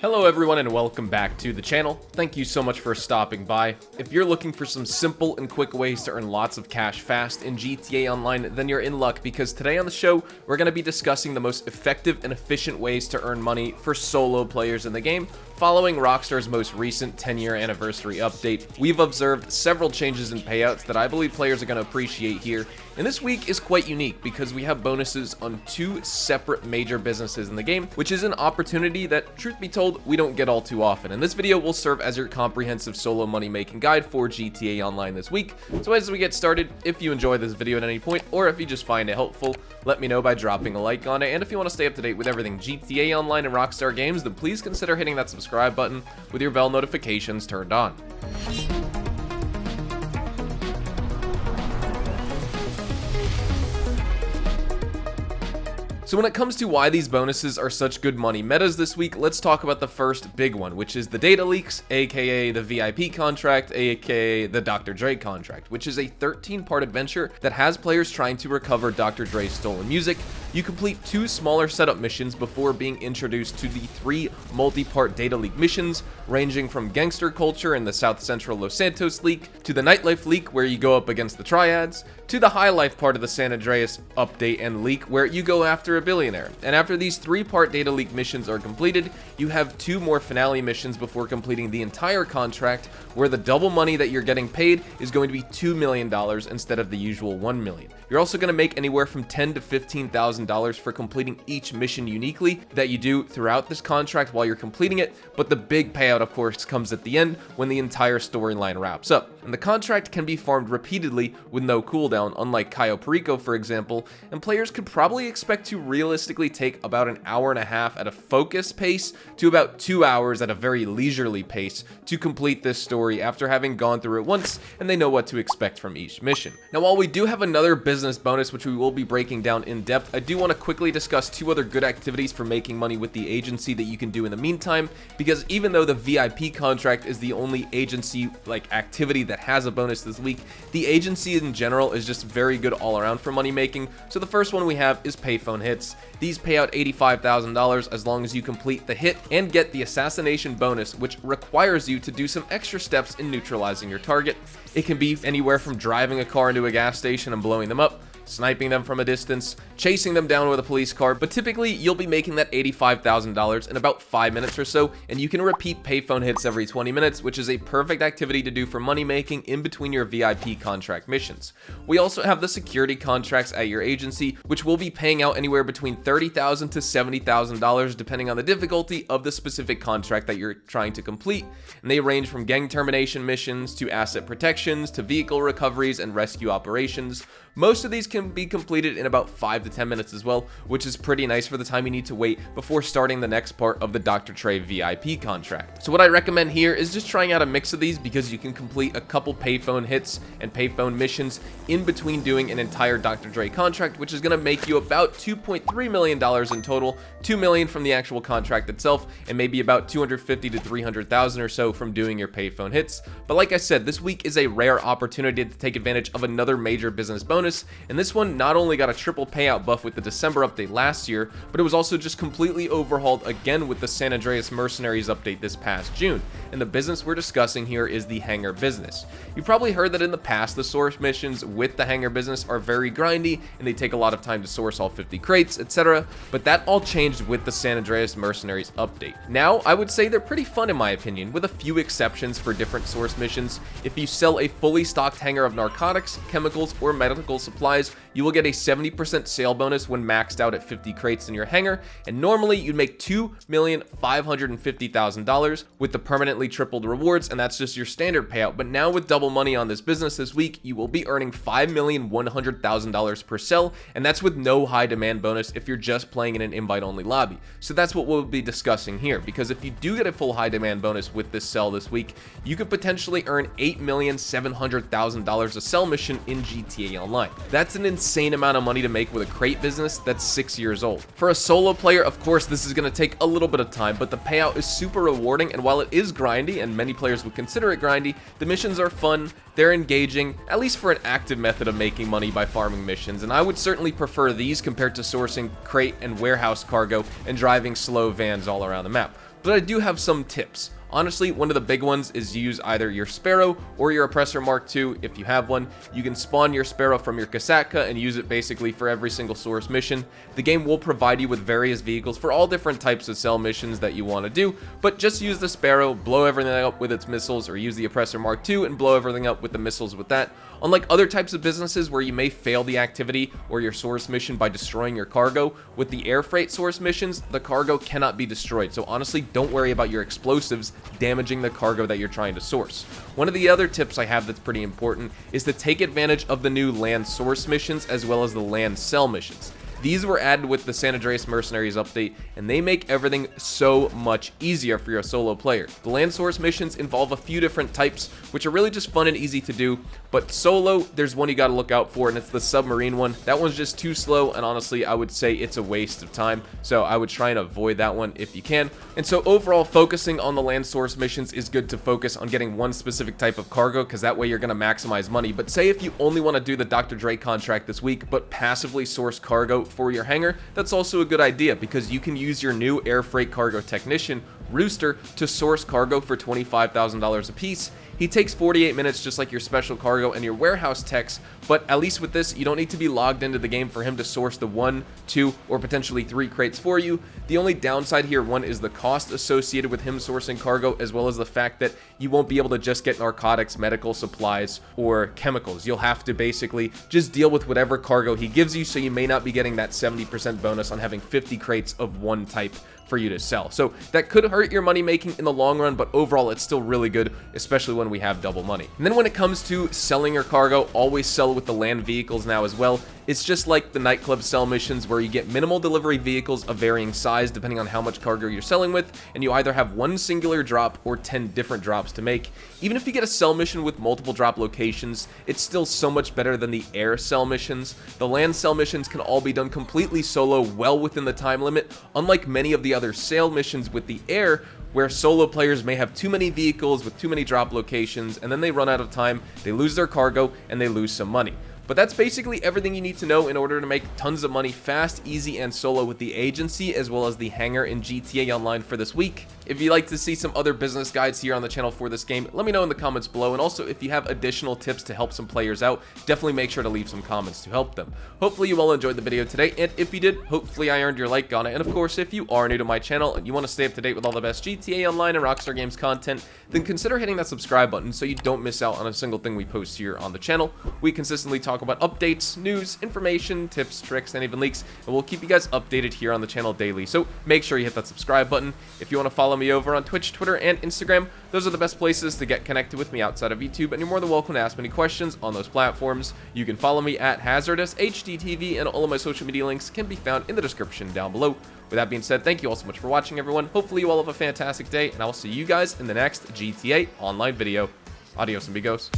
Hello everyone and welcome back to the channel. Thank you so much for stopping by. If you're looking for some simple and quick ways to earn lots of cash fast in GTA Online, then you're in luck because today on the show, we're going to be discussing the most effective and efficient ways to earn money for solo players in the game. Following Rockstar's most recent 10-year anniversary update, we've observed several changes in payouts that I believe players are going to appreciate here. And this week is quite unique because we have bonuses on two separate major businesses in the game, which is an opportunity that, truth be told, we don't get all too often. And this video will serve as your comprehensive solo money making guide for GTA Online this week. So as we get started, if you enjoy this video at any point, or if you just find it helpful, let me know by dropping a like on it. And if you want to stay up to date with everything GTA Online and Rockstar games, then please consider hitting that subscribe button with your bell notifications turned on. So when it comes to why these bonuses are such good money metas this week, let's talk about the first big one, which is the data leaks, aka the VIP contract, aka the Dr. Dre contract, which is a 13-part adventure that has players trying to recover Dr. Dre's stolen music. You complete two smaller setup missions before being introduced to the three multi-part data leak missions, ranging from gangster culture in the South Central Los Santos leak, to the nightlife leak where you go up against the triads, to the high life part of the San Andreas update and leak where you go after a billionaire. And after these three-part data leak missions are completed, you have two more finale missions before completing the entire contract, where the double money that you're getting paid is going to be $2 million instead of the usual $1 million. You're also going to make anywhere from $10,000 to $15,000 for completing each mission uniquely that you do throughout this contract while you're completing it, but the big payout of course comes at the end when the entire storyline wraps up. And the contract can be farmed repeatedly with no cooldown, unlike Cayo Perico for example, and players could probably expect to realistically take about an hour and a half at a focused pace to about 2 hours at a very leisurely pace to complete this story after having gone through it once and they know what to expect from each mission. Now while we do have another business bonus which we will be breaking down in depth, I do want to quickly discuss two other good activities for making money with the agency that you can do in the meantime, because even though the VIP contract is the only agency like activity that has a bonus this week, the agency in general is just very good all around for money making. So the first one we have is payphone hits. These pay out $85,000 as long as you complete the hit and get the assassination bonus, which requires you to do some extra steps in neutralizing your target. It can be anywhere from driving a car into a gas station and blowing them up, sniping them from a distance, chasing them down with a police car, but typically you'll be making that $85,000 in about 5 minutes or so, and you can repeat payphone hits every 20 minutes, which is a perfect activity to do for money making in between your VIP contract missions. We also have the security contracts at your agency, which will be paying out anywhere between $30,000 to $70,000 depending on the difficulty of the specific contract that you're trying to complete, and they range from gang termination missions to asset protections to vehicle recoveries and rescue operations. Most of these can be completed in about 5 to 10 minutes as well, which is pretty nice for the time you need to wait before starting the next part of the Dr. Dre VIP contract. So what I recommend here is just trying out a mix of these because you can complete a couple payphone hits and payphone missions in between doing an entire Dr. Dre contract, which is going to make you about $2.3 million in total, $2 million from the actual contract itself, and maybe about $250,000 to $300,000 or so from doing your payphone hits. But like I said, this week is a rare opportunity to take advantage of another major business bonus, and this one not only got a triple payout buff with the December update last year, but it was also just completely overhauled again with the San Andreas Mercenaries update this past June. And the business we're discussing here is the hangar business. You've probably heard that in the past the source missions with the hangar business are very grindy and they take a lot of time to source all 50 crates, etc. But that all changed with the San Andreas Mercenaries update. Now I would say they're pretty fun in my opinion, with a few exceptions for different source missions. If you sell a fully stocked hangar of narcotics, chemicals, or medical supplies, you will get a 70% sale bonus when maxed out at 50 crates in your hangar, and normally you'd make $2,550,000 with the permanently tripled rewards, and that's just your standard payout. But now with double money on this business this week, you will be earning $5,100,000 per sell, and that's with no high demand bonus if you're just playing in an invite only lobby. So that's what we'll be discussing here, because if you do get a full high demand bonus with this sell this week, you could potentially earn $8,700,000 a sell mission in GTA Online. That's an insane amount of money to make with a crate business that's 6 years old. For a solo player, of course, this is going to take a little bit of time, but the payout is super rewarding, and while it is grindy, and many players would consider it grindy, the missions are fun, they're engaging, at least for an active method of making money by farming missions, and I would certainly prefer these compared to sourcing crate and warehouse cargo and driving slow vans all around the map. but I do have some tips. Honestly, one of the big ones is use either your Sparrow or your Oppressor Mark II if you have one. You can spawn your Sparrow from your Kasatka and use it basically for every single source mission. The game will provide you with various vehicles for all different types of cell missions that you want to do, but just use the Sparrow, blow everything up with its missiles, or use the Oppressor Mark II and blow everything up with the missiles with that. Unlike other types of businesses where you may fail the activity or your source mission by destroying your cargo, with the air freight source missions, the cargo cannot be destroyed. So honestly, don't worry about your explosives damaging the cargo that you're trying to source. One of the other tips I have that's pretty important is to take advantage of the new land source missions as well as the land cell missions. These were added with the San Andreas Mercenaries update, and they make everything so much easier for your solo player. The land source missions involve a few different types, which are really just fun and easy to do, but solo, there's one you gotta look out for, and it's the submarine one. That one's just too slow, and honestly, I would say it's a waste of time, so I would try and avoid that one if you can. And so overall, focusing on the land source missions is good to focus on getting one specific type of cargo, because that way you're gonna maximize money. But say if you only want to do the Dr. Dre contract this week, but passively source cargo for your hangar, that's also a good idea because you can use your new air freight cargo technician, Rooster, to source cargo for $25,000 a piece. He takes 48 minutes just like your special cargo and your warehouse techs, but at least with this, you don't need to be logged into the game for him to source the 1, 2, or potentially 3 crates for you. The only downside here, one, is the cost associated with him sourcing cargo, as well as the fact that you won't be able to just get narcotics, medical supplies, or chemicals. You'll have to basically just deal with whatever cargo he gives you, so you may not be getting that 70% bonus on having 50 crates of one type for you to sell. So that could hurt your money making in the long run, but overall it's still really good, especially when we have double money. And then when it comes to selling your cargo, always sell with the land vehicles now as well. It's just like the nightclub sell missions where you get minimal delivery vehicles of varying size depending on how much cargo you're selling with, and you either have one singular drop or 10 different drops to make. Even if you get a sell mission with multiple drop locations, it's still so much better than the air sell missions. The land sell missions can all be done completely solo, well within the time limit, unlike many of the other sale missions with the air, where solo players may have too many vehicles with too many drop locations, and then they run out of time, they lose their cargo, and they lose some money. But that's basically everything you need to know in order to make tons of money fast, easy, and solo with the agency, as well as the hangar in GTA Online for this week. If you'd like to see some other business guides here on the channel for this game, let me know in the comments below. And also, if you have additional tips to help some players out, definitely make sure to leave some comments to help them. Hopefully you all enjoyed the video today, and if you did, hopefully I earned your like on it. And of course, if you are new to my channel and you want to stay up to date with all the best GTA Online and Rockstar Games content, then consider hitting that subscribe button so you don't miss out on a single thing we post here on the channel. We consistently talk about updates, news, information, tips, tricks, and even leaks, and we'll keep you guys updated here on the channel daily. So make sure you hit that subscribe button. If you want to follow me over on Twitch, Twitter, and Instagram, those are the best places to get connected with me outside of YouTube, and you're more than welcome to ask me any questions on those platforms. You can follow me at HazardusHDTV, and all of my social media links can be found in the description down below. With that being said, thank you all so much for watching, everyone. Hopefully you all have a fantastic day, and I will see you guys in the next GTA Online video. Adios, amigos.